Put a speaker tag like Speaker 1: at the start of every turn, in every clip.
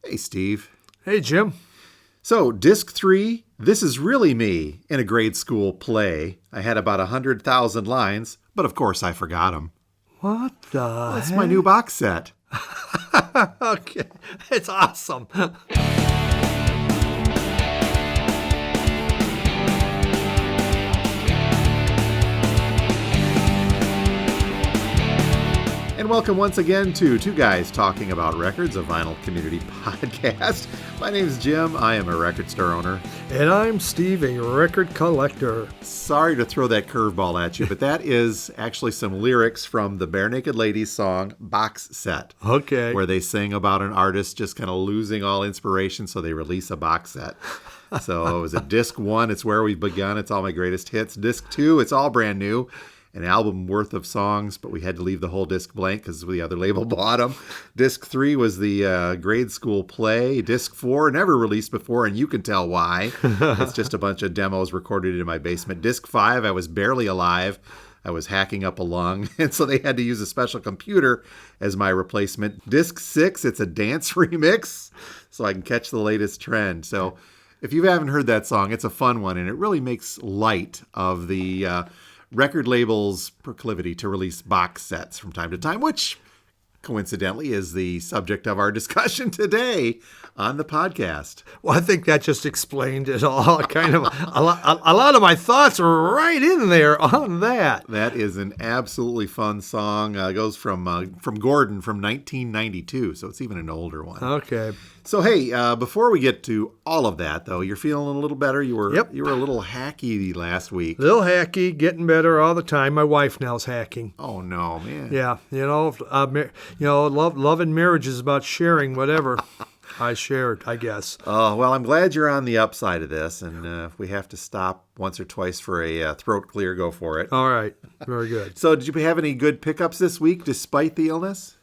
Speaker 1: Hey, Steve.
Speaker 2: Hey, Jim.
Speaker 1: So, Disc 3, This Is Really Me, in a grade school play. I had about 100,000 lines, but of course I forgot them.
Speaker 2: What the
Speaker 1: That's
Speaker 2: heck?
Speaker 1: my new box set.
Speaker 2: Okay, it's awesome.
Speaker 1: And welcome once again to Two Guys Talking About Records, a vinyl community podcast. My name is Jim. I am a record store owner.
Speaker 2: And I'm Steve, a record collector.
Speaker 1: Sorry to throw that curveball at you, but that is actually some lyrics from the Barenaked Ladies song Box Set.
Speaker 2: Okay.
Speaker 1: Where they sing about an artist just kind of losing all inspiration, so they release a box set. So it was a Disc 1, it's where we've begun. It's all my greatest hits. Disc 2, it's all brand new. An album worth of songs, but we had to leave the whole disc blank because the other label bought them. Disc 3 was the grade school play. Disc 4, never released before, and you can tell why. It's just a bunch of demos recorded in my basement. Disc 5, I was barely alive. I was hacking up a lung, and so they had to use a special computer as my replacement. Disc 6, it's a dance remix, so I can catch the latest trend. So if you haven't heard that song, it's a fun one, and it really makes light of the record label's proclivity to release box sets from time to time, which coincidentally is the subject of our discussion today on the podcast.
Speaker 2: Well, I think that just explained it all. Kind of a lot of my thoughts are right in there on that.
Speaker 1: That is an absolutely fun song. It goes from Gordon from 1992, so it's even an older one.
Speaker 2: Okay.
Speaker 1: So hey, before we get to all of that, though, you're feeling a little better. You were
Speaker 2: Yep.
Speaker 1: you were a little hacky last week.
Speaker 2: Little hacky, getting better all the time. My wife now's hacking.
Speaker 1: Oh no, man.
Speaker 2: Yeah, love and marriage is about sharing whatever. I shared, I guess.
Speaker 1: Oh, well, I'm glad you're on the upside of this, and if we have to stop once or twice for a throat clear, go for it.
Speaker 2: All right, very good.
Speaker 1: So did you have any good pickups this week despite the illness?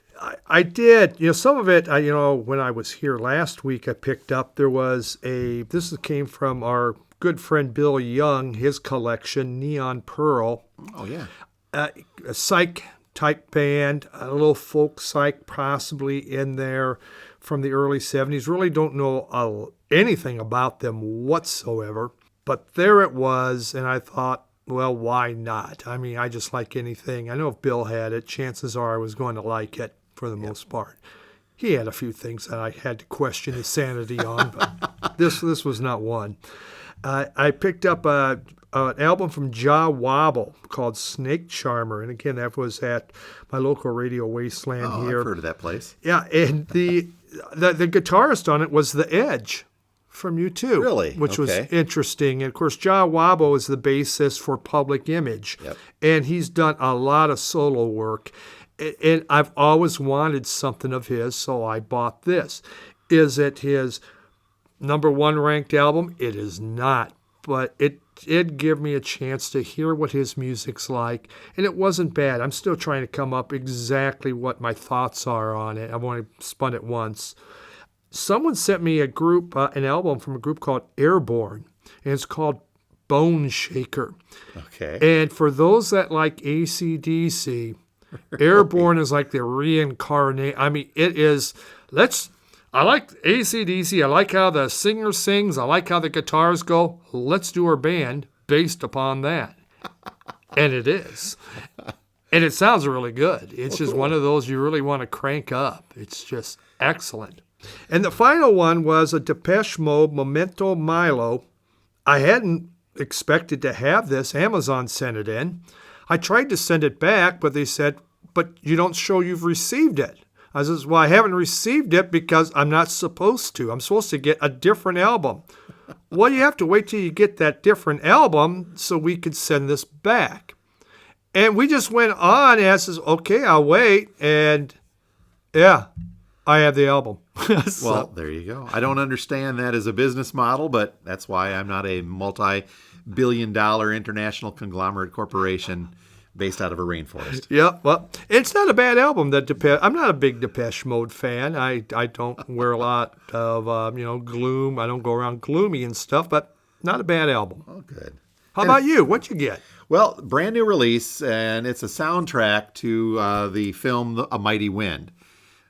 Speaker 2: I did. Some of it, when I was here last week, I picked up, this came from our good friend Bill Young, his collection, Neon Pearl.
Speaker 1: Oh, yeah.
Speaker 2: A psych type band, a little folk psych possibly in there from the early 70s. Really don't know anything about them whatsoever. But there it was, and I thought, well, why not? I mean, I just like anything. I know if Bill had it, chances are I was going to like it for the most part. He had a few things that I had to question his sanity on, but this was not one. I picked up an album from Wobble called Snake Charmer, and again, that was at my local radio Wasteland here.
Speaker 1: I've heard of that place.
Speaker 2: Yeah, and the guitarist on it was The Edge from U2.
Speaker 1: Really?
Speaker 2: Which was
Speaker 1: Okay.
Speaker 2: interesting. And of course, Wobble is the bassist for Public Image.
Speaker 1: Yep.
Speaker 2: And he's done a lot of solo work. And I've always wanted something of his, so I bought this. Is it his number one ranked album? It is not. But it did give me a chance to hear what his music's like. And it wasn't bad. I'm still trying to come up exactly what my thoughts are on it. I've only spun it once. Someone sent me an album from a group called Airborne, and it's called Bone Shaker.
Speaker 1: Okay.
Speaker 2: And for those that like AC/DC, Airborne is like the reincarnate. I mean, it is, I like AC/DC. I like how the singer sings. I like how the guitars go. Let's do our band based upon that. And it is. And it sounds really good. It's just one of those you really want to crank up. It's just excellent. And the final one was a Depeche Mode Memento Milo. I hadn't expected to have this. Amazon sent it in. I tried to send it back, but they said, but you don't show you've received it. I says, well, I haven't received it because I'm not supposed to. I'm supposed to get a different album. Well, you have to wait till you get that different album so we could send this back. And we just went on and I says, okay, I'll wait. And yeah, I have the album. So,
Speaker 1: well, there you go. I don't understand that as a business model, but that's why I'm not a multi-billion-dollar international conglomerate corporation based out of a rainforest.
Speaker 2: Yeah, well, it's not a bad album. I'm not a big Depeche Mode fan. I don't wear a lot of gloom. I don't go around gloomy and stuff, but not a bad album.
Speaker 1: Oh, good.
Speaker 2: How about you? What'd you get?
Speaker 1: Well, brand new release, and it's a soundtrack to the film A Mighty Wind.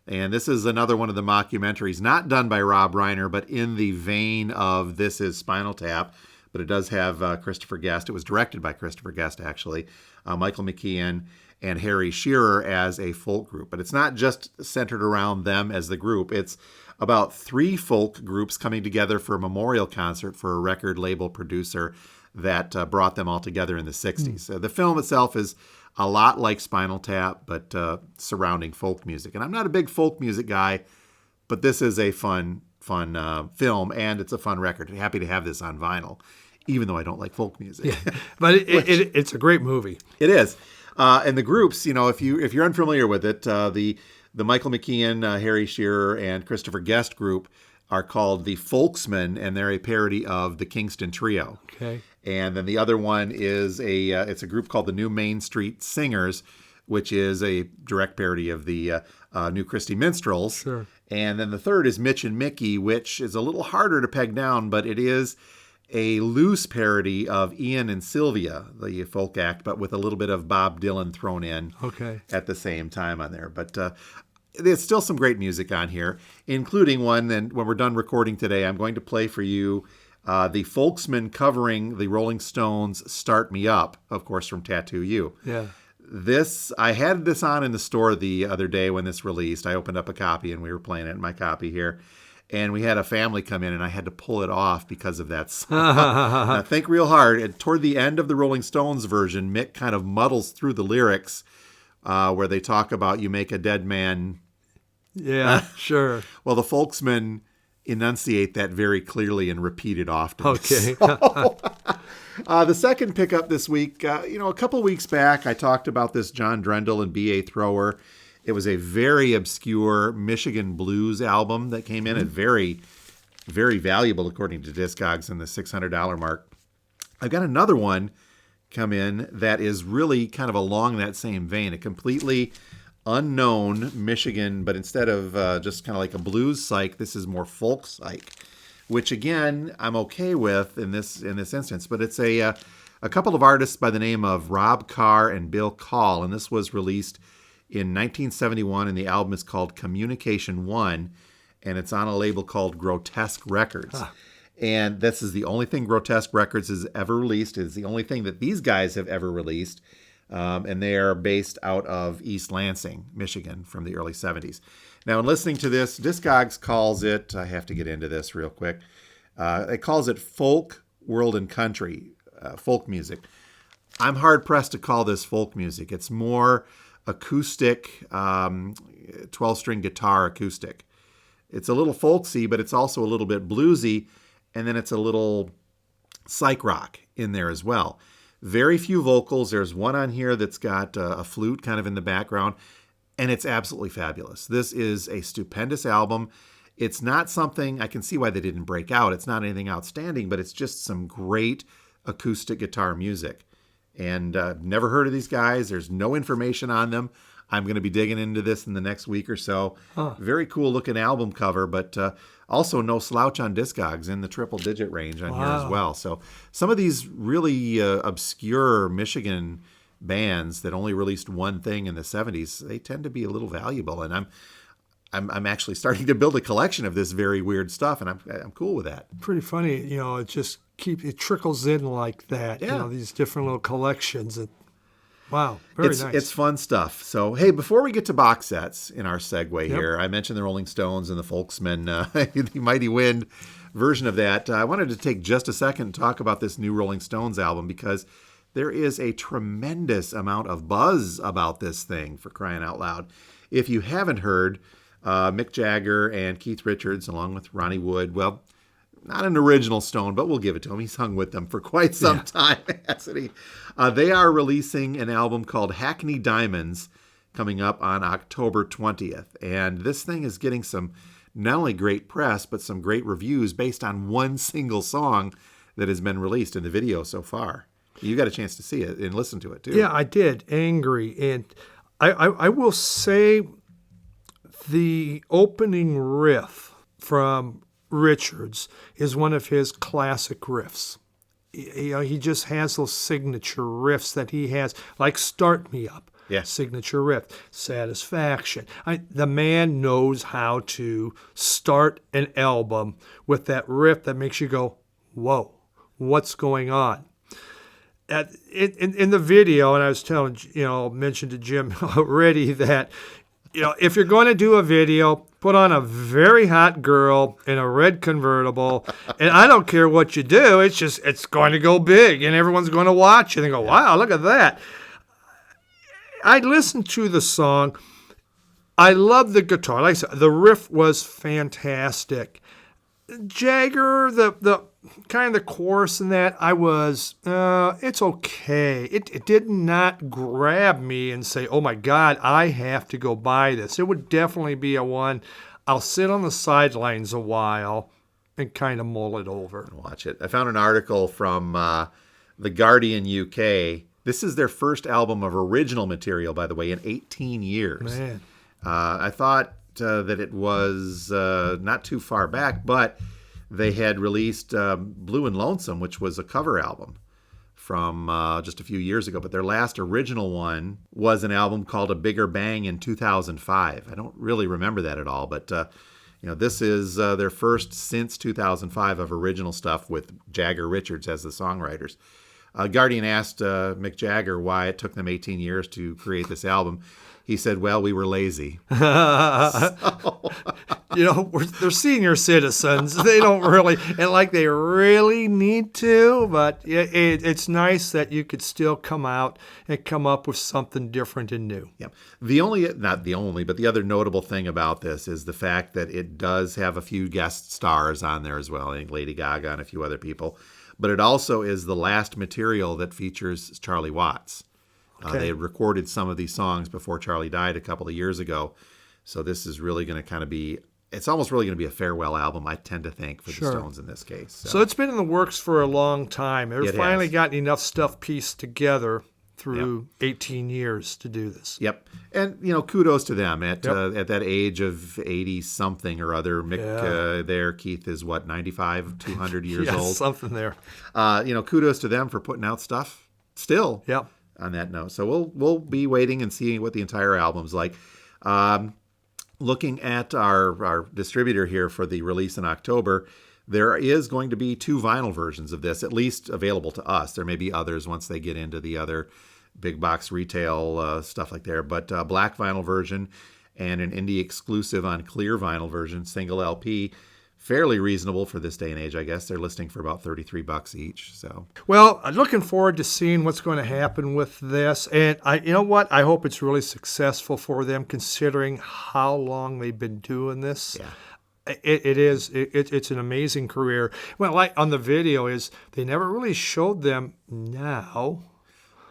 Speaker 1: And this is another one of the mockumentaries, not done by Rob Reiner, but in the vein of This Is Spinal Tap. But it does have Christopher Guest. It was directed by Christopher Guest, actually. Michael McKean and Harry Shearer as a folk group. But it's not just centered around them as the group. It's about 3 folk groups coming together for a memorial concert for a record label producer that brought them all together in the 60s. The film itself is a lot like Spinal Tap, but surrounding folk music. And I'm not a big folk music guy, but this is a fun film, and it's a fun record. Happy to have this on vinyl, even though I don't like folk music.
Speaker 2: Yeah, but it's a great movie.
Speaker 1: It is. And the groups, if you're unfamiliar with it, the Michael McKean, Harry Shearer, and Christopher Guest group are called the Folksmen, and they're a parody of the Kingston Trio.
Speaker 2: Okay.
Speaker 1: And then the other one is it's a group called the New Main Street Singers, which is a direct parody of the New Christy Minstrels.
Speaker 2: Sure.
Speaker 1: And then the third is Mitch and Mickey, which is a little harder to peg down, but it is a loose parody of Ian and Sylvia, the folk act, but with a little bit of Bob Dylan thrown in at the same time on there. But there's still some great music on here, including one, and when we're done recording today, I'm going to play for you the Folksmen covering the Rolling Stones' Start Me Up, of course, from Tattoo You.
Speaker 2: Yeah.
Speaker 1: I had this on in the store the other day when this released. I opened up a copy and we were playing it in my copy here. And we had a family come in and I had to pull it off because of that song. Now, think real hard. And toward the end of the Rolling Stones version, Mick kind of muddles through the lyrics where they talk about you make a dead man.
Speaker 2: Yeah, sure.
Speaker 1: Well, the Folksmen enunciate that very clearly and repeat it often.
Speaker 2: Okay.
Speaker 1: The second pickup this week, a couple weeks back, I talked about this John Drendel and B.A. Thrower. It was a very obscure Michigan blues album that came in at very, very valuable, according to Discogs, in the $600 mark. I've got another one come in that is really kind of along that same vein, a completely unknown Michigan, but instead of just kind of like a blues psych, this is more folk psych, which again I'm okay with in this instance. But it's a couple of artists by the name of Rob Carr and Bill Call, and this was released in 1971, and the album is called Communication One, and it's on a label called Grotesque Records. And this is the only thing Grotesque Records has ever released. It's the only thing that these guys have ever released. And they are based out of East Lansing, Michigan, from the early 70s. Now, in listening to this, Discogs calls it, I have to get into this real quick, it calls it folk, world, and country, folk music. I'm hard-pressed to call this folk music. It's more acoustic, 12-string guitar acoustic. It's a little folksy, but it's also a little bit bluesy, and then it's a little psych rock in there as well. Very few vocals. There's one on here that's got a flute kind of in the background, and it's absolutely fabulous. This is a stupendous album. It's not something, I can see why they didn't break out. It's not anything outstanding, but it's just some great acoustic guitar music. And never heard of these guys. There's no information on them. I'm going to be digging into this in the next week or so. Very cool looking album cover, but also no slouch on Discogs, in the triple-digit range on here as well. So some of these really obscure Michigan bands that only released one thing in the 70s, they tend to be a little valuable. And I'm actually starting to build a collection of this very weird stuff, and I'm cool with that.
Speaker 2: Pretty funny, it trickles in like that.
Speaker 1: Yeah.
Speaker 2: These different little collections. Wow, very nice.
Speaker 1: It's fun stuff. So, hey, before we get to box sets in our segue here, I mentioned the Rolling Stones and the Folksmen, the Mighty Wind version of that. I wanted to take just a second and talk about this new Rolling Stones album, because there is a tremendous amount of buzz about this thing, for crying out loud. If you haven't heard, Mick Jagger and Keith Richards, along with Ronnie Wood, well, not an original Stone, but we'll give it to him. He's hung with them for quite some time, hasn't he? They are releasing an album called Hackney Diamonds coming up on October 20th. And this thing is getting some not only great press, but some great reviews based on one single song that has been released in the video so far. You got a chance to see it and listen to it, too.
Speaker 2: Yeah, I did. Angry. And I will say the opening riff from Richards is one of his classic riffs. He just has those signature riffs that he has, like Start Me Up.
Speaker 1: Yeah.
Speaker 2: signature riff, Satisfaction. The man knows how to start an album with that riff that makes you go, whoa, what's going on? In the video, and I was mentioned to Jim already that, if you're going to do a video, put on a very hot girl in a red convertible, and I don't care what you do, it's going to go big, and everyone's going to watch it and go, wow, look at that. I listened to the song. I love the guitar. Like I said, the riff was fantastic. Jagger, the kind of the chorus in that, it's okay. It did not grab me and say, oh my God, I have to go buy this. It would definitely be a one I'll sit on the sidelines a while and kind of mull it over.
Speaker 1: Watch it. I found an article from The Guardian UK. This is their first album of original material, by the way, in 18 years.
Speaker 2: Man.
Speaker 1: I thought that it was not too far back, but they had released Blue and Lonesome, which was a cover album from just a few years ago. But their last original one was an album called A Bigger Bang in 2005. I don't really remember that at all, but this is their first since 2005 of original stuff with Jagger Richards as the songwriters. Guardian asked Mick Jagger why it took them 18 years to create this album. He said, well, we were lazy.
Speaker 2: They're senior citizens. They don't really, and they really need to, but it's nice that you could still come out and come up with something different and new.
Speaker 1: Yeah. Not the only, but the other notable thing about this is the fact that it does have a few guest stars on there as well. I think Lady Gaga and a few other people. But it also is the last material that features Charlie Watts.
Speaker 2: Okay.
Speaker 1: They had recorded some of these songs before Charlie died a couple of years ago. So this is really going to kind of be, it's almost really going to be a farewell album, I tend to think, for the Stones in this case.
Speaker 2: So it's been in the works for a long time. They've finally gotten enough stuff pieced together through 18 years to do this.
Speaker 1: Yep. And, kudos to them. At that age of 80-something or other, Mick Keith is, 95, 200 years old?
Speaker 2: Something there.
Speaker 1: Kudos to them for putting out stuff still.
Speaker 2: Yep.
Speaker 1: On that note. So we'll be waiting and seeing what the entire album's like. Looking at our distributor here for the release in October, there is going to be 2 vinyl versions of this, at least available to us. There may be others once they get into the other big box retail stuff like there. But black vinyl version and an indie exclusive on clear vinyl version, single LP. Fairly reasonable for this day and age, I guess. They're listing for about $33 each. So,
Speaker 2: well, I'm looking forward to seeing what's going to happen with this. And you know what? I hope it's really successful for them, considering how long they've been doing this.
Speaker 1: Yeah.
Speaker 2: It's an amazing career. Well, like on the video they never really showed them now.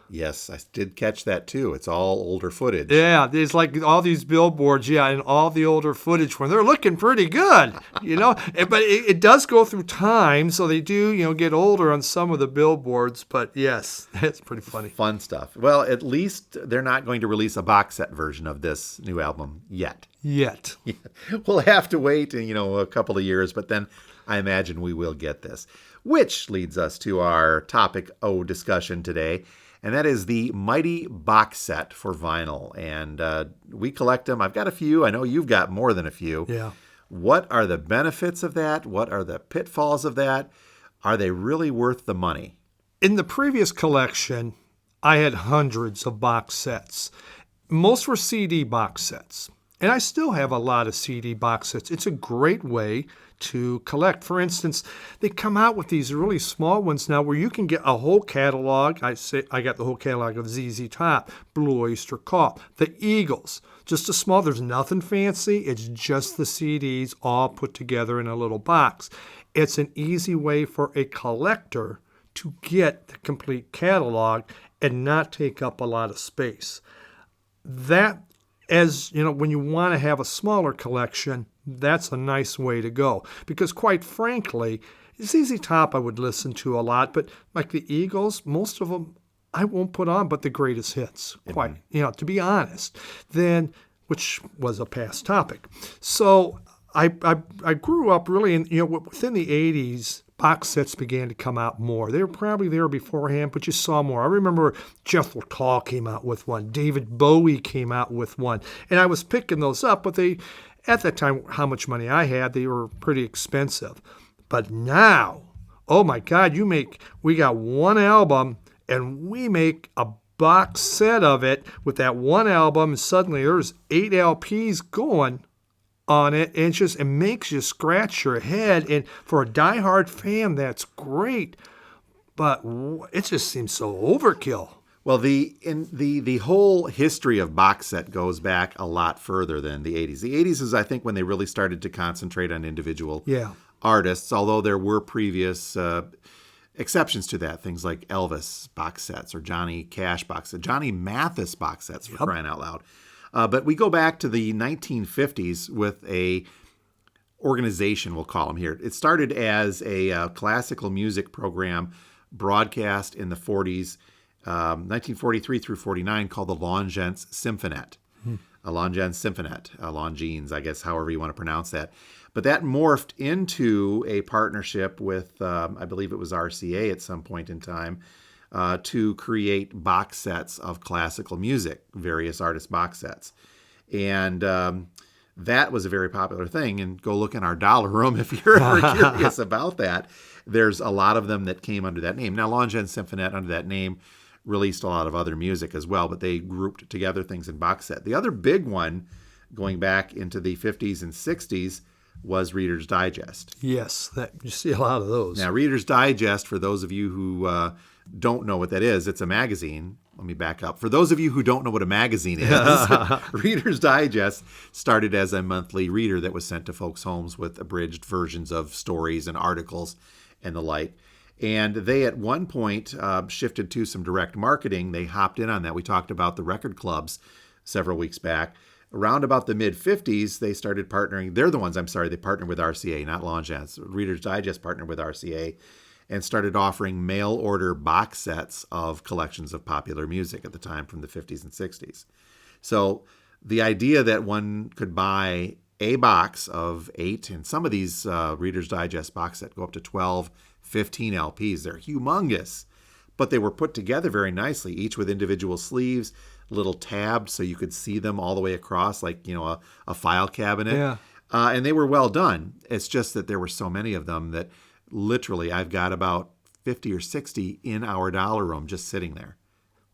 Speaker 1: Yes, I did catch that too. It's all older footage.
Speaker 2: Yeah, there's all these billboards, and all the older footage when they're looking pretty good, But it does go through time, so they do, get older on some of the billboards. But yes, it's pretty funny.
Speaker 1: Fun stuff. Well, at least they're not going to release a box set version of this new album yet. We'll have to wait, a couple of years, but then I imagine we will get this. Which leads us to our topic O discussion today. And that is the Mighty box set for vinyl. And we collect them. I've got a few. I know you've got more than a few.
Speaker 2: Yeah.
Speaker 1: What are the benefits of that? What are the pitfalls of that? Are they really worth the money?
Speaker 2: In the previous collection, I had hundreds of box sets. Most were CD box sets. And I still have a lot of CD box sets. It's a great way to collect. For instance, they come out with these really small ones now where you can get a whole catalog. I got the whole catalog of ZZ Top, Blue Oyster Cult, the Eagles. Just a small, there's nothing fancy. It's just the CDs all put together in a little box. It's an easy way for a collector to get the complete catalog and not take up a lot of space. That, when you want to have a smaller collection, that's a nice way to go. Because quite frankly, ZZ Top I would listen to a lot, but like the Eagles, most of them I won't put on but the greatest hits, to be honest, which was a past topic. So I grew up really in, within the 80s, box sets began to come out more. They were probably there beforehand, but you saw more. I remember Jethro Tull came out with one. David Bowie came out with one. And I was picking those up, but they, at that time, how much money I had, they were pretty expensive. But now, oh my God, we got one album and we make a box set of it with that one album, and suddenly there's 8 LPs going on it, and it makes you scratch your head. And for a diehard fan, that's great, but it just seems so overkill.
Speaker 1: Well, the whole history of box set goes back a lot further than the 80s. The 80s is, I think, when they really started to concentrate on individual artists, although there were previous exceptions to that, things like Elvis box sets or Johnny Cash box sets, Johnny Mathis box sets, for crying out loud. But we go back to the 1950s with a organization, we'll call them here. It started as a classical music program broadcast in the 40s, 1943 through 49, called the Longines Symphonette. A Longines Symphonette, Longines, I guess, however you want to pronounce that. But that morphed into a partnership with, I believe it was RCA at some point in time, to create box sets of classical music, various artist box sets. And that was a very popular thing. And go look in our dollar room if you're ever curious about that. There's a lot of them that came under that name. Now, Longines Symphonette, under that name, released a lot of other music as well, but they grouped together things in box set. The other big one, going back into the 50s and 60s, was Reader's Digest.
Speaker 2: Yes, you see a lot of those.
Speaker 1: Now, Reader's Digest, for those of you who don't know what that is, it's a magazine. Let me back up. For those of you who don't know what a magazine is, Reader's Digest started as a monthly reader that was sent to folks' homes with abridged versions of stories and articles and the like. And they, at one point, shifted to some direct marketing. They hopped in on that. We talked about the record clubs several weeks back. Around about the mid-50s, they started partnering. They're the ones, they partnered with RCA, not Longines. Reader's Digest partnered with RCA and started offering mail-order box sets of collections of popular music at the time from the 50s and 60s. So the idea that one could buy a box of 8, and some of these Reader's Digest box sets go up to 12, 15 LPs. They're humongous, but they were put together very nicely, each with individual sleeves, little tabbed so you could see them all the way across, like, a file cabinet.
Speaker 2: Yeah.
Speaker 1: And they were well done. It's just that there were so many of them that literally I've got about 50 or 60 in our dollar room just sitting there.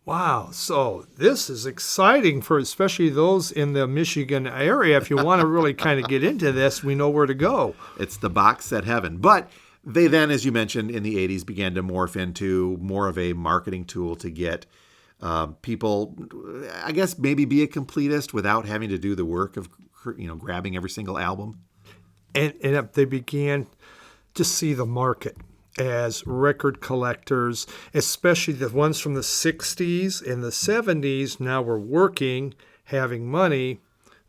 Speaker 2: Wow. So this is exciting for especially those in the Michigan area. If you want to really kind of get into this, we know where to go.
Speaker 1: It's the box set heaven. But they then, as you mentioned, in the 80s began to morph into more of a marketing tool to get people, I guess, maybe be a completist without having to do the work of, grabbing every single album.
Speaker 2: And they began to see the market as record collectors, especially the ones from the 60s and the 70s, now were working, having money.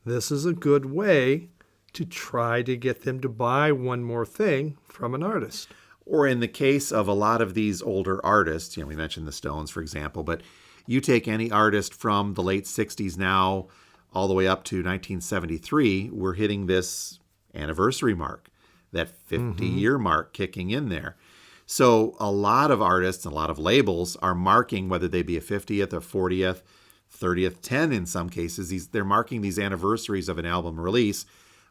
Speaker 2: This is a good way to try to get them to buy one more thing from an artist.
Speaker 1: Or in the case of a lot of these older artists, we mentioned the Stones, for example, but you take any artist from the late 60s now all the way up to 1973, we're hitting this anniversary mark, that 50-year mark kicking in there. So a lot of artists and a lot of labels are marking, whether they be a 50th, a 40th, 30th, 10 in some cases, they're marking these anniversaries of an album release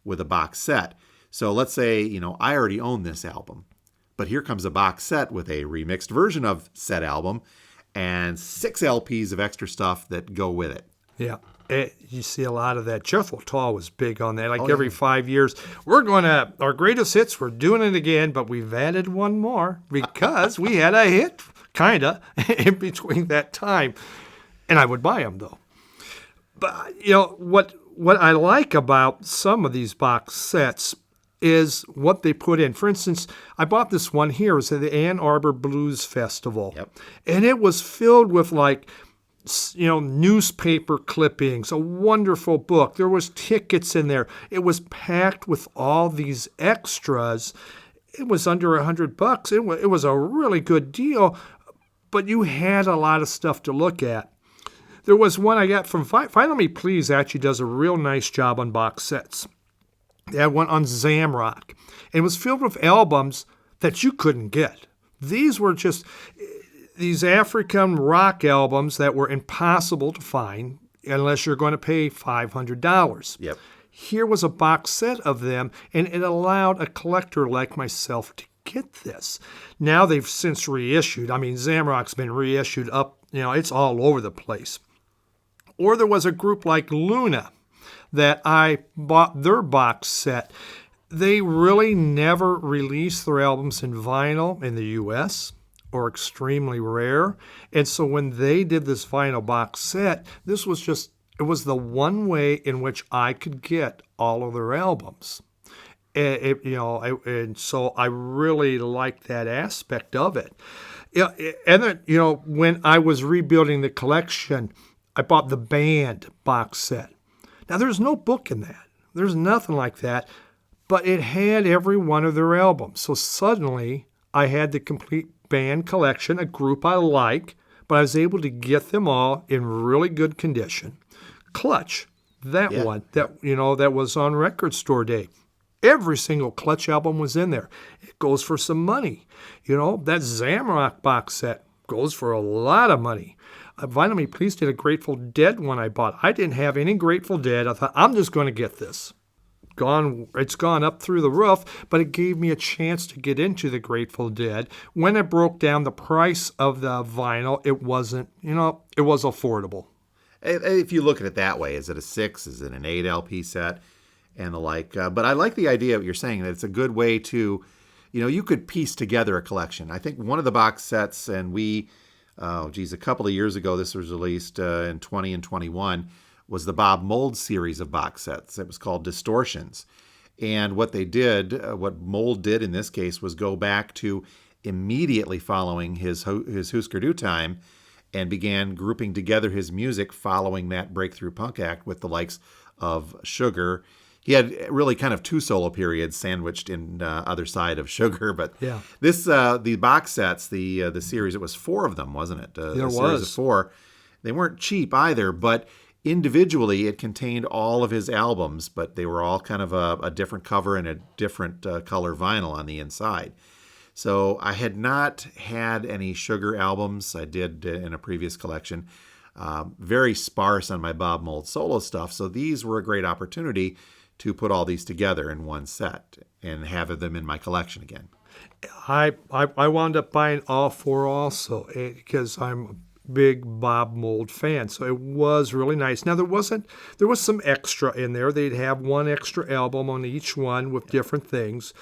Speaker 1: with a box set. So let's say, I already own this album, but here comes a box set with a remixed version of said album and 6 LPs of extra stuff that go with it.
Speaker 2: Yeah. You see a lot of that. Jethro Tull was big on that. Every 5 years, we're going to, our greatest hits, we're doing it again, but we've added one more because we had a hit, kind of, in between that time. And I would buy them, though. But, what I like about some of these box sets is what they put in. For instance, I bought this one here. It was at the Ann Arbor Blues Festival.
Speaker 1: Yep.
Speaker 2: And it was filled with newspaper clippings, a wonderful book. There was tickets in there. It was packed with all these extras. It was under $100. It was a really good deal, but you had a lot of stuff to look at. There was one I got from Final Me Please, actually does a real nice job on box sets. They had one on Zamrock. And it was filled with albums that you couldn't get. These were just these African rock albums that were impossible to find unless you're going to pay $500.
Speaker 1: Yep.
Speaker 2: Here was a box set of them, and it allowed a collector like myself to get this. Now they've since reissued. I mean, Zamrock's been reissued up, it's all over the place. Or there was a group like Luna that I bought their box set. They really never released their albums in vinyl in the U.S., or extremely rare. And so when they did this vinyl box set, it was the one way in which I could get all of their albums. And so I really liked that aspect of it. And then, when I was rebuilding the collection, I bought the band box set. Now, there's no book in that. There's nothing like that. But it had every one of their albums. So suddenly, I had the complete band collection, a group I like, but I was able to get them all in really good condition. Clutch, that was on Record Store Day. Every single Clutch album was in there. It goes for some money. That Zamrock box set goes for a lot of money. Vinyl Me Please did a Grateful Dead one I bought. I didn't have any Grateful Dead. I thought, I'm just going to get this. It's gone up through the roof, but it gave me a chance to get into the Grateful Dead. When I broke down the price of the vinyl, it wasn't, it was affordable.
Speaker 1: If you look at it that way, is it a 6? Is it an 8 LP set? And the like. But I like the idea of what you're saying, that it's a good way to, you could piece together a collection. I think one of the box sets, and a couple of years ago, this was released in 20 and 21, was the Bob Mould series of box sets. It was called Distortions. And what they did, what Mould did in this case, was go back to immediately following his Husker Du time and began grouping together his music following that breakthrough punk act with the likes of Sugar. He had really kind of 2 solo periods sandwiched in other side of Sugar, but
Speaker 2: yeah.
Speaker 1: This the box sets, the series, it was 4 of them, wasn't it?
Speaker 2: There was.
Speaker 1: Series of 4. They weren't cheap either, but individually it contained all of his albums, but they were all kind of a different cover and a different color vinyl on the inside. So I had not had any Sugar albums. I did in a previous collection. Very sparse on my Bob Mould solo stuff, so these were a great opportunity to put all these together in one set and have them in my collection again.
Speaker 2: I wound up buying all 4 also because I'm a big Bob Mould fan, so it was really nice. Now there was some extra in there. They'd have 1 extra album on each one with different things.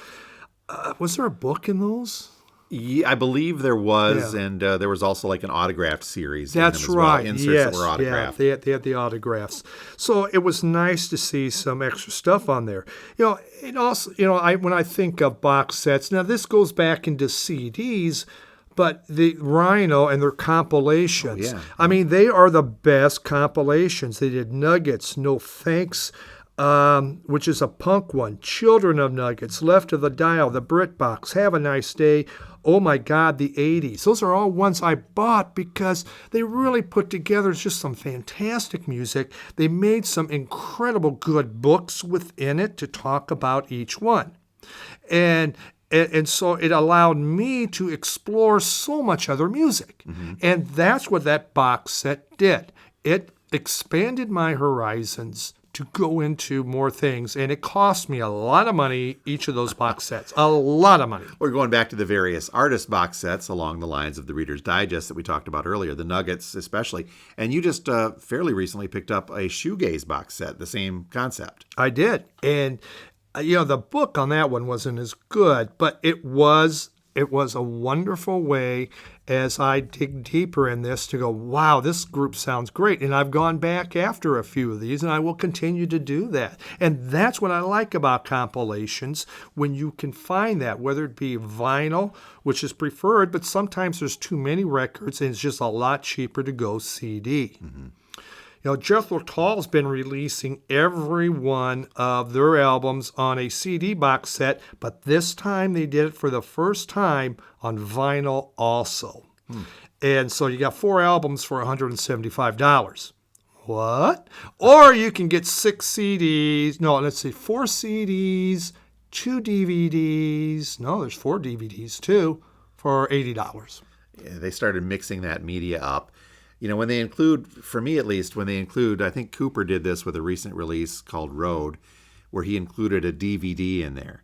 Speaker 2: Was there a book in those?
Speaker 1: Yeah, I believe there was, and there was also like an autographed series.
Speaker 2: That's
Speaker 1: Well.
Speaker 2: right.
Speaker 1: Inserts
Speaker 2: yes,
Speaker 1: that were autographed.
Speaker 2: Yeah, they had the autographs. So it was nice to see some extra stuff on there. It also, when I think of box sets, now this goes back into CDs, but the Rhino and their compilations.
Speaker 1: Oh, yeah.
Speaker 2: I mean, they are the best compilations. They did Nuggets, No Thanks, which is a punk one, Children of Nuggets, Left of the Dial, The BritBox, Have a Nice Day, Oh My God, the 80s. Those are all ones I bought because they really put together just some fantastic music. They made some incredible good books within it to talk about each one. And so it allowed me to explore so much other music. Mm-hmm. And that's what that box set did. It expanded my horizons to go into more things, and it cost me a lot of money, each of those box sets. A lot of money.
Speaker 1: We're going back to the various artist box sets along the lines of the Reader's Digest that we talked about earlier, the Nuggets especially. And you just fairly recently picked up a shoegaze box set, the same concept.
Speaker 2: I did. And, the book on that one wasn't as good, but it was a wonderful way as I dig deeper in this to go, wow, this group sounds great. And I've gone back after a few of these, and I will continue to do that. And that's what I like about compilations, when you can find that, whether it be vinyl, which is preferred, but sometimes there's too many records, and it's just a lot cheaper to go CD. Mm-hmm. Jethro Tull's been releasing every one of their albums on a CD box set, but this time they did it for the first time on vinyl also. And so you got 4 albums for $175. What? Or you can get 4 CDs, 2 DVDs. No, there's 4 DVDs too for $80.
Speaker 1: Yeah, they started mixing that media up. When they include, for me at least, I think Cooper did this with a recent release called Road, where he included a DVD in there.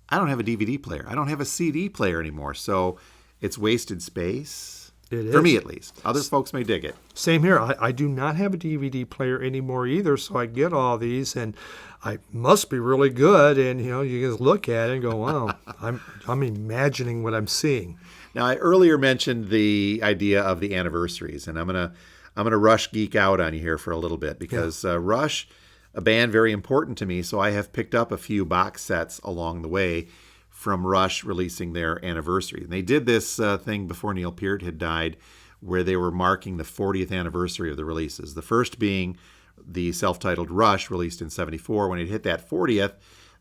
Speaker 1: I don't have a DVD player. I don't have a CD player anymore, so it's wasted space.
Speaker 2: It is.
Speaker 1: For me, at least. Other folks may dig it.
Speaker 2: Same here. I do not have a DVD player anymore either, so I get all these, and I must be really good. And you just look at it and go, "Wow, I'm imagining what I'm seeing."
Speaker 1: Now, I earlier mentioned the idea of the anniversaries, and I'm gonna Rush geek out on you here for a little bit because Rush, a band very important to me, so I have picked up a few box sets along the way from Rush releasing their anniversary. And they did this thing before Neil Peart had died, where they were marking the 40th anniversary of the releases. The first being the self-titled Rush, released in '74. When it hit that 40th,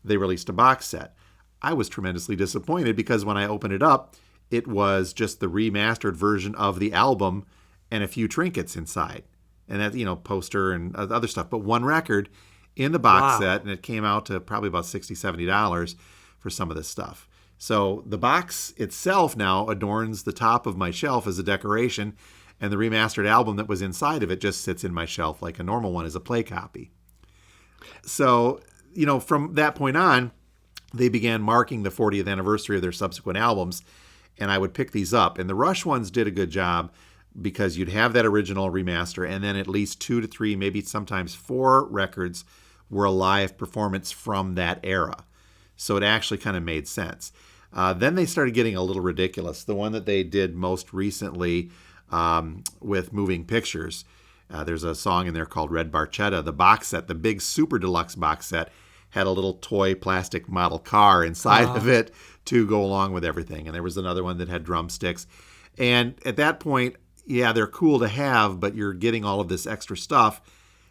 Speaker 1: they released a box set. I was tremendously disappointed because when I opened it up, it was just the remastered version of the album and a few trinkets inside. And that, poster and other stuff. But one record in the box set, and it came out to probably about $60, $70 for some of this stuff. So the box itself now adorns the top of my shelf as a decoration, and the remastered album that was inside of it just sits in my shelf like a normal one as a play copy. So, from that point on, they began marking the 40th anniversary of their subsequent albums, and I would pick these up. And the Rush ones did a good job because you'd have that original remaster, and then at least 2 to 3, maybe sometimes 4 records were a live performance from that era. So it actually kind of made sense. Then they started getting a little ridiculous. The one that they did most recently with Moving Pictures, there's a song in there called Red Barchetta. The box set, the big super deluxe box set, had a little toy plastic model car inside of it to go along with everything. And there was another one that had drumsticks. And at that point, they're cool to have, but you're getting all of this extra stuff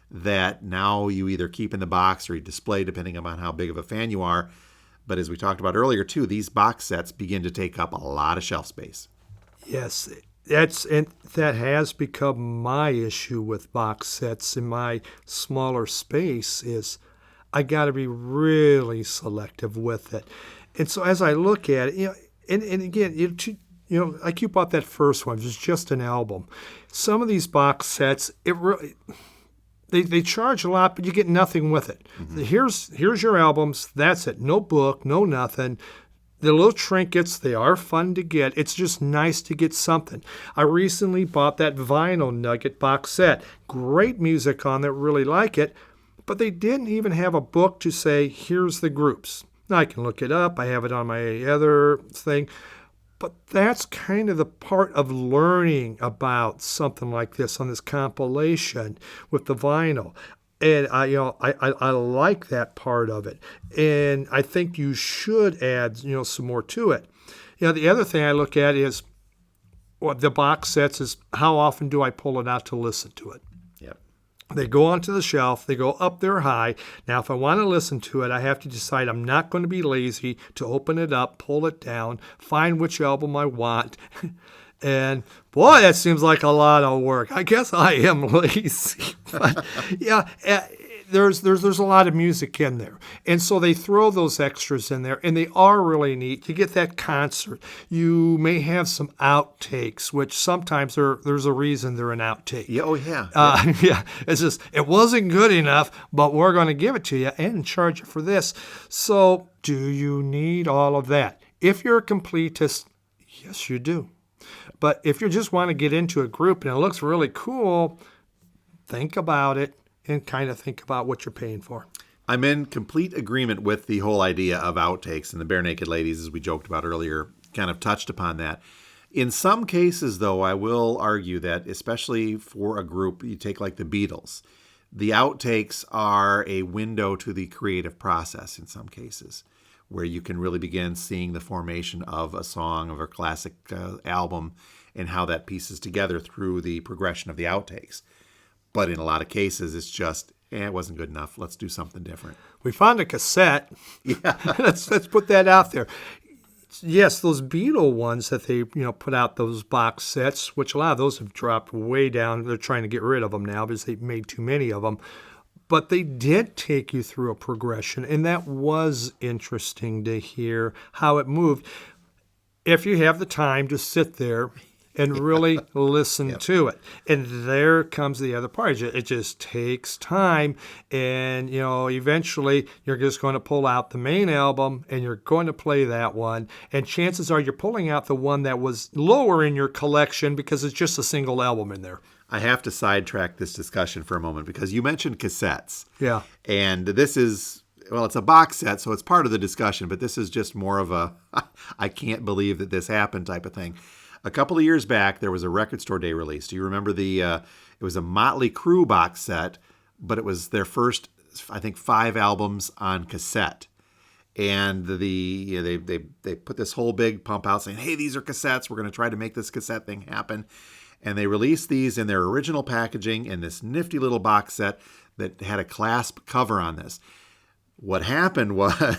Speaker 1: that now you either keep in the box or you display depending upon how big of a fan you are. But as we talked about earlier too, these box sets begin to take up a lot of shelf space.
Speaker 2: Yes, that has become my issue with box sets in my smaller space is I got to be really selective with it. And so as I look at it, and again, like you bought that first one, it was just an album. Some of these box sets, they charge a lot, but you get nothing with it. Mm-hmm. Here's your albums. That's it. No book, no nothing. The little trinkets, they are fun to get. It's just nice to get something. I recently bought that Vinyl Nugget box set. Great music on there, really like it. But they didn't even have a book to say, here's the groups. Now I can look it up. I have it on my other thing. But that's kind of the part of learning about something like this on this compilation with the vinyl. And I like that part of it. And I think you should add, some more to it. The other thing I look at is the box sets is how often do I pull it out to listen to it? They go onto the shelf. They go up there high. Now, if I want to listen to it, I have to decide I'm not going to be lazy to open it up, pull it down, find which album I want. And, boy, that seems like a lot of work. I guess I am lazy. But, there's a lot of music in there. And so they throw those extras in there, and they are really neat. You get that concert. You may have some outtakes, which sometimes there's a reason they're an outtake.
Speaker 1: Yeah,
Speaker 2: It's just, it wasn't good enough, but we're going to give it to you and charge you for this. So do you need all of that? If you're a completist, yes, you do. But if you just want to get into a group and it looks really cool, think about it. And kind of think about what you're paying for.
Speaker 1: I'm in complete agreement with the whole idea of outtakes, and the Barenaked Ladies, as we joked about earlier, kind of touched upon that. In some cases, though, I will argue that, especially for a group, you take like the Beatles, the outtakes are a window to the creative process in some cases, where you can really begin seeing the formation of a song, of a classic album, and how that pieces together through the progression of the outtakes. But in a lot of cases, it's just, it wasn't good enough. Let's do something different.
Speaker 2: We found a cassette.
Speaker 1: Yeah.
Speaker 2: let's put that out there. Yes, those Beatle ones that they put out, those box sets, which a lot of those have dropped way down. They're trying to get rid of them now because they've made too many of them. But they did take you through a progression, and that was interesting to hear how it moved. If you have the time to sit there and really listen to it. And there comes the other part. It just takes time. And, eventually you're just going to pull out the main album and you're going to play that one. And chances are you're pulling out the one that was lower in your collection because it's just a single album in there.
Speaker 1: I have to sidetrack this discussion for a moment because you mentioned cassettes.
Speaker 2: Yeah.
Speaker 1: And this is, well, it's a box set, so it's part of the discussion, but this is just more of a, I can't believe that this happened type of thing. A couple of years back, there was a Record Store Day release. Do you remember it was a Motley Crue box set, but it was their first, I think, 5 albums on cassette. And they put this whole big pump out saying, hey, these are cassettes. We're going to try to make this cassette thing happen. And they released these in their original packaging in this nifty little box set that had a clasp cover on this. What happened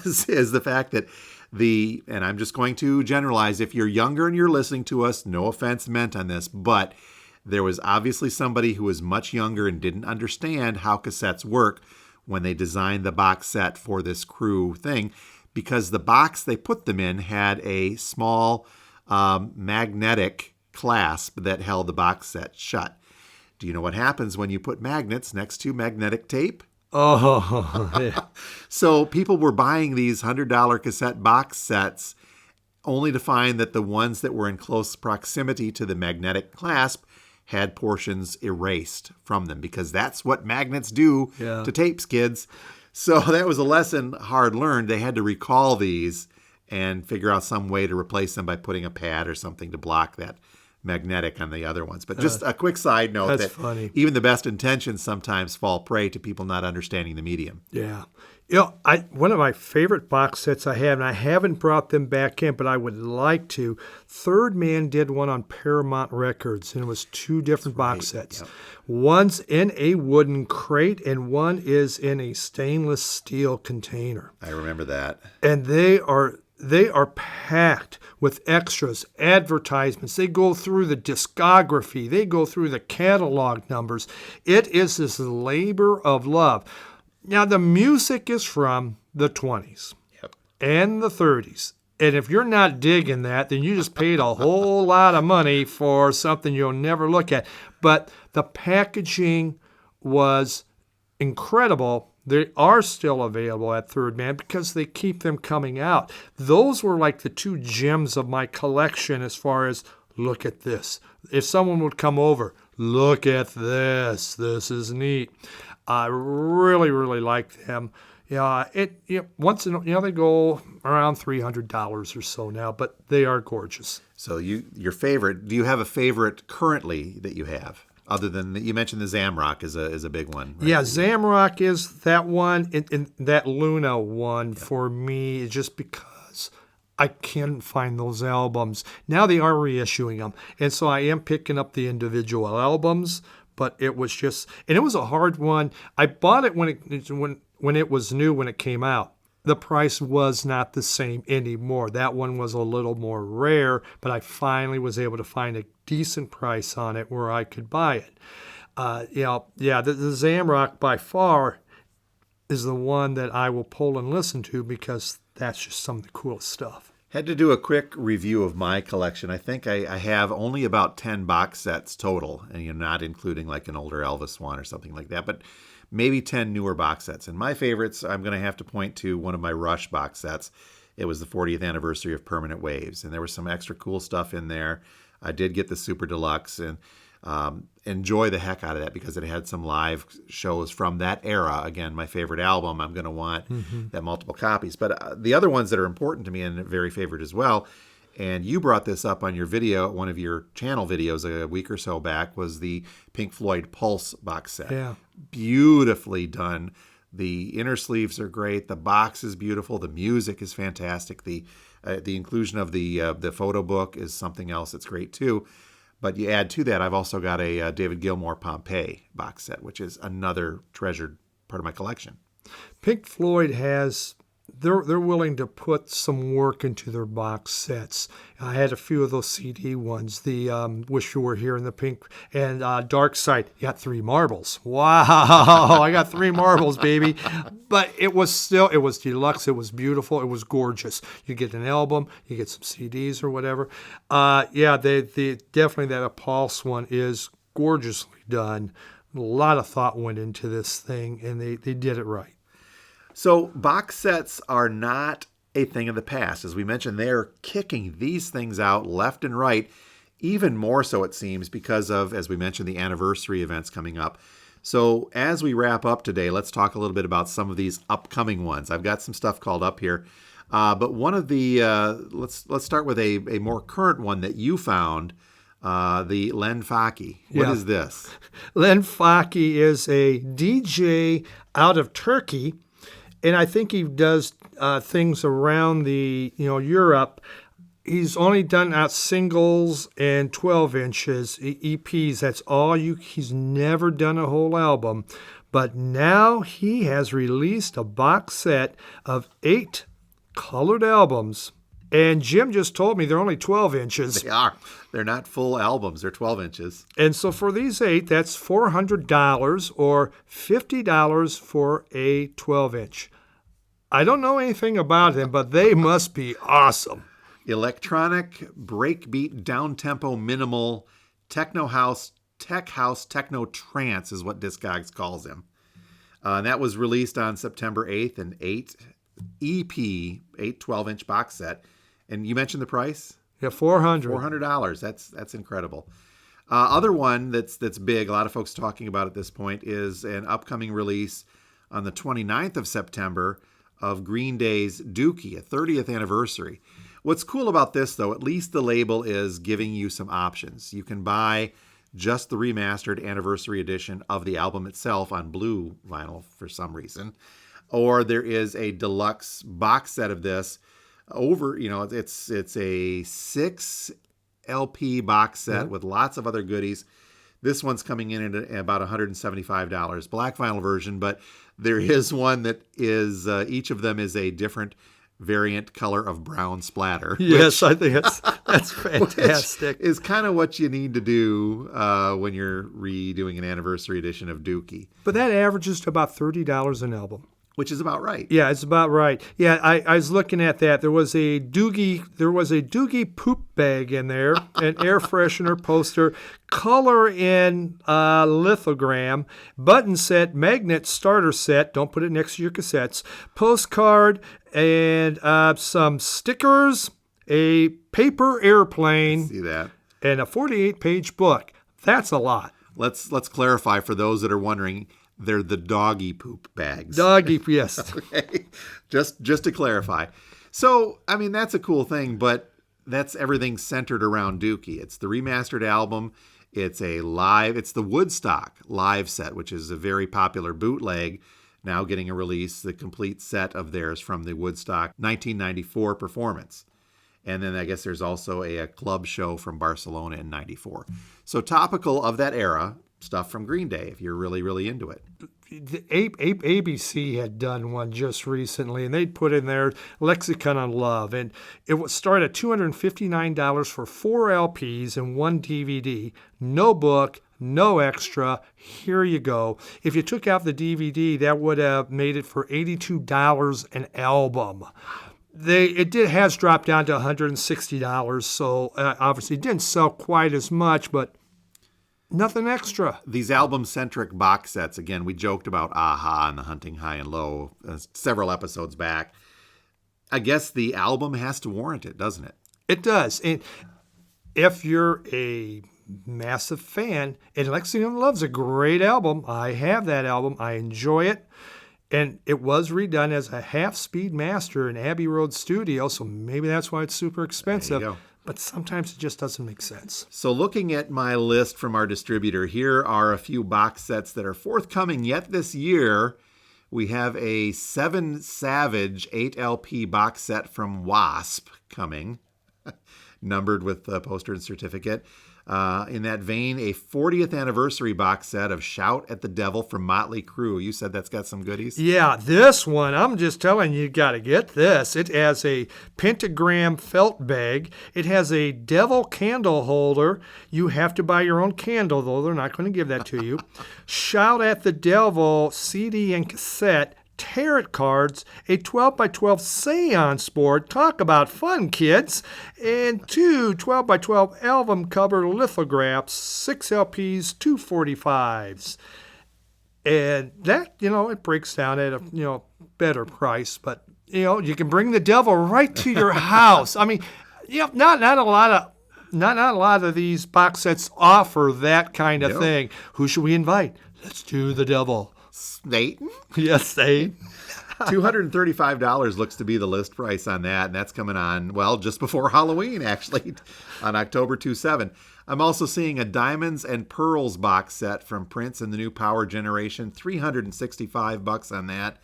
Speaker 1: is the fact that and I'm just going to generalize, if you're younger and you're listening to us, no offense meant on this, but there was obviously somebody who was much younger and didn't understand how cassettes work when they designed the box set for this Crue thing, because the box they put them in had a small magnetic clasp that held the box set shut. Do you know what happens when you put magnets next to magnetic tape?
Speaker 2: Oh, yeah.
Speaker 1: So people were buying these $100 cassette box sets only to find that the ones that were in close proximity to the magnetic clasp had portions erased from them, because that's what magnets do to tapes, kids. So that was a lesson hard learned. They had to recall these and figure out some way to replace them by putting a pad or something to block that magnetic on the other ones. But just a quick side note that
Speaker 2: funny.
Speaker 1: Even the best intentions sometimes fall prey to people not understanding the medium.
Speaker 2: Yeah. One of my favorite box sets I have, and I haven't brought them back in, but I would like to. Third Man did one on Paramount Records, and it was 2 different box sets. Yep. One's in a wooden crate, and one is in a stainless steel container.
Speaker 1: I remember that.
Speaker 2: And they are packed with extras, advertisements. They go through the discography. They go through the catalog numbers. It is this labor of love. Now, the music is from the 20s and the 30s. And if you're not digging that, then you just paid a whole lot of money for something you'll never look at. But the packaging was incredible. They are still available at Third Man because they keep them coming out. Those were like the 2 gems of my collection as far as, look at this. If someone would come over, look at this. This is neat. I really, really like them. Once in they go around $300 or so now, but they are gorgeous.
Speaker 1: So your favorite? Do you have a favorite currently that you have? Other than you mentioned the Zamrock is a big one. Right?
Speaker 2: Yeah, Zamrock is that one, and that Luna one for me, just because I can't find those albums. Now they are reissuing them, and so I am picking up the individual albums. But it was just, and it was a hard one. I bought it when it was new, when it came out. The price was not the same anymore. That one was a little more rare, but I finally was able to find a decent price on it where I could buy it. The Zamrock by far is the one that I will pull and listen to because that's just some of the coolest stuff.
Speaker 1: Had to do a quick review of my collection. I think I have only about 10 box sets total, and you're not including like an older Elvis one or something like that, but maybe 10 newer box sets. And my favorites, I'm going to have to point to one of my Rush box sets. It was the 40th anniversary of Permanent Waves, and there was some extra cool stuff in there. I did get the Super Deluxe, and enjoy the heck out of that because it had some live shows from that era. Again, my favorite album. I'm going to want that multiple copies. But the other ones that are important to me and very favorite as well, and you brought this up on your video, one of your channel videos a week or so back, was the Pink Floyd Pulse box set.
Speaker 2: Yeah.
Speaker 1: Beautifully done. The inner sleeves are great. The box is beautiful. The music is fantastic. The inclusion of the photo book is something else that's great too. But you add to that, I've also got a David Gilmour Pompeii box set, which is another treasured part of my collection.
Speaker 2: Pink Floyd has they're willing to put some work into their box sets. I had a few of those CD ones, the Wish You Were Here in the Pink and Dark Side. You got 3 marbles. Wow, I got 3 marbles, baby. But it was deluxe. It was beautiful. It was gorgeous. You get an album, you get some CDs or whatever. They definitely that Pulse one is gorgeously done. A lot of thought went into this thing, and they did it right.
Speaker 1: So box sets are not a thing of the past. As we mentioned, they're kicking these things out left and right, even more so it seems because of, as we mentioned, the anniversary events coming up. So as we wrap up today, let's talk a little bit about some of these upcoming ones. I've got some stuff called up here, but one of the, let's start with a more current one that you found, the Len Faki. What is this?
Speaker 2: Len Faki is a DJ out of Turkey. And I think he does things around the, Europe. He's only done out singles and 12 inches, EPs. That's all he's never done a whole album. But now he has released a box set of 8 colored albums. And Jim just told me they're only 12 inches.
Speaker 1: They are. They're not full albums. They're 12 inches.
Speaker 2: And so for these 8, that's $400 or $50 for a 12-inch. I don't know anything about them, but they must be awesome.
Speaker 1: Electronic, breakbeat, down-tempo, minimal, techno house, tech house, techno trance is what Discogs calls him. And that was released on September 8th, an 8 EP, 8 12-inch box set. And you mentioned the price?
Speaker 2: Yeah, $400.
Speaker 1: $400. That's incredible. Other one that's big, a lot of folks talking about at this point, is an upcoming release on the 29th of September of Green Day's Dookie, a 30th anniversary. What's cool about this, though, at least the label is giving you some options. You can buy just the remastered anniversary edition of the album itself on blue vinyl for some reason, or there is a deluxe box set of this over, it's a 6 LP box set with lots of other goodies. This one's coming in at about $175, black vinyl version, but there is one that is, each of them is a different variant color of brown splatter.
Speaker 2: Yes, I think that's fantastic.
Speaker 1: Is kind of what you need to do when you're redoing an anniversary edition of Dookie.
Speaker 2: But that averages to about $30 an album.
Speaker 1: Which is about right.
Speaker 2: Yeah, it's about right. Yeah, I was looking at that. There was a Doogie poop bag in there, an air freshener poster, color in lithogram, button set, magnet starter set. Don't put it next to your cassettes. Postcard and some stickers, a paper airplane.
Speaker 1: See that?
Speaker 2: And a 48-page book. That's a lot.
Speaker 1: Let's clarify for those that are wondering. They're the doggy poop bags.
Speaker 2: Doggy, yes.
Speaker 1: Okay. Just to clarify. So, I mean, that's a cool thing, but that's everything centered around Dookie. It's the remastered album. It's the Woodstock live set, which is a very popular bootleg, now getting a release, the complete set of theirs from the Woodstock 1994 performance. And then I guess there's also a club show from Barcelona in 94. So topical of that era. Stuff from Green Day, if you're really, really into it.
Speaker 2: ABC had done one just recently, and they'd put in their Lexicon on Love, and it would start at $259 for 4 LPs and 1 DVD. No book, no extra. Here you go. If you took out the DVD, that would have made it for $82 an album. It has dropped down to $160, so obviously it didn't sell quite as much, but nothing extra.
Speaker 1: These album-centric box sets, again, we joked about Aha and the Hunting High and Low several episodes back. I guess the album has to warrant it, doesn't it?
Speaker 2: It does. And if you're a massive fan, and Lexington Love's a great album. I have that album. I enjoy it. And it was redone as a half-speed master in Abbey Road Studio, so maybe that's why it's super expensive.
Speaker 1: There you go.
Speaker 2: But sometimes it just doesn't make sense.
Speaker 1: So looking at my list from our distributor, here are a few box sets that are forthcoming yet this year. We have a 7 Savage 8 LP box set from Wasp coming, numbered with the poster and certificate. In that vein, a 40th anniversary box set of Shout at the Devil from Motley Crue. You said that's got some goodies?
Speaker 2: Yeah, this one, I'm just telling you, got to get this. It has a pentagram felt bag. It has a devil candle holder. You have to buy your own candle, though. They're not going to give that to you. Shout at the Devil CD and cassette. Tarot cards, a 12x12 seance board. Talk about fun, kids. And 2 12x12 album cover lithographs, 6 LPs, 245s. And that, it breaks down at a, better price. But, you can bring the devil right to your house. I mean, not a lot of these box sets offer that kind of thing. Who should we invite? Let's do the devil.
Speaker 1: Satan?
Speaker 2: Yes, Satan.
Speaker 1: $235 looks to be the list price on that, and that's coming on, just before Halloween, actually, on October 27. I'm also seeing a Diamonds and Pearls box set from Prince and the New Power Generation, $365 on that.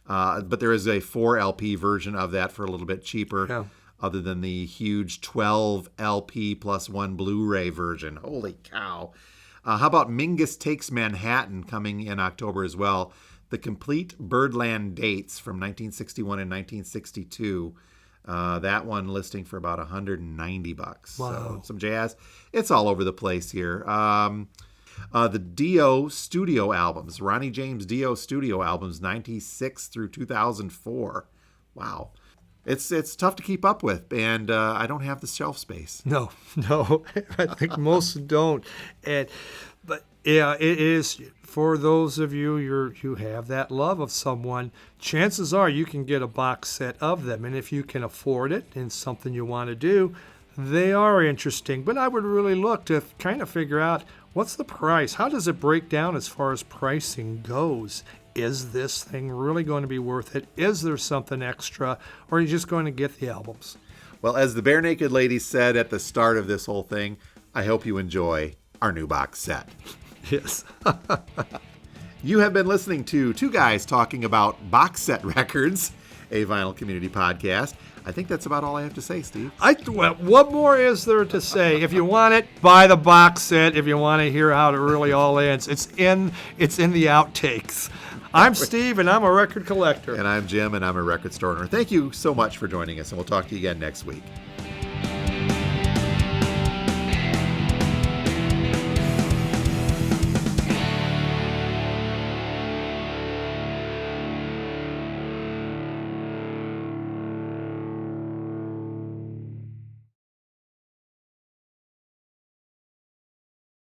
Speaker 1: But there is a 4 LP version of that for a little bit cheaper, other than the huge 12 LP plus 1 Blu-ray version. Holy cow. How about Mingus Takes Manhattan coming in October as well? The complete Birdland dates from 1961 and 1962. That one listing for about $190.
Speaker 2: Wow.
Speaker 1: So some jazz. It's all over the place here. The Dio studio albums, Ronnie James Dio studio albums, 96 through 2004. Wow. It's tough to keep up with, and I don't have the shelf space.
Speaker 2: No, I think most don't. But yeah, it is for those of you you have that love of someone. Chances are you can get a box set of them, and if you can afford it and something you want to do, they are interesting. But I would really look to kind of figure out what's the price. How does it break down as far as pricing goes? Is this thing really going to be worth it? Is there something extra? Or are you just going to get the albums?
Speaker 1: Well, as the Barenaked Ladies said at the start of this whole thing, I hope you enjoy our new box set.
Speaker 2: Yes.
Speaker 1: You have been listening to two guys talking about box set records, a Vinyl Community podcast. I think that's about all I have to say, Steve.
Speaker 2: Well, what more is there to say? If you want it, buy the box set. If you want to hear how it really all ends, it's in the outtakes. I'm Steve, and I'm a record collector.
Speaker 1: And I'm Jim, and I'm a record store owner. Thank you so much for joining us, and we'll talk to you again next week.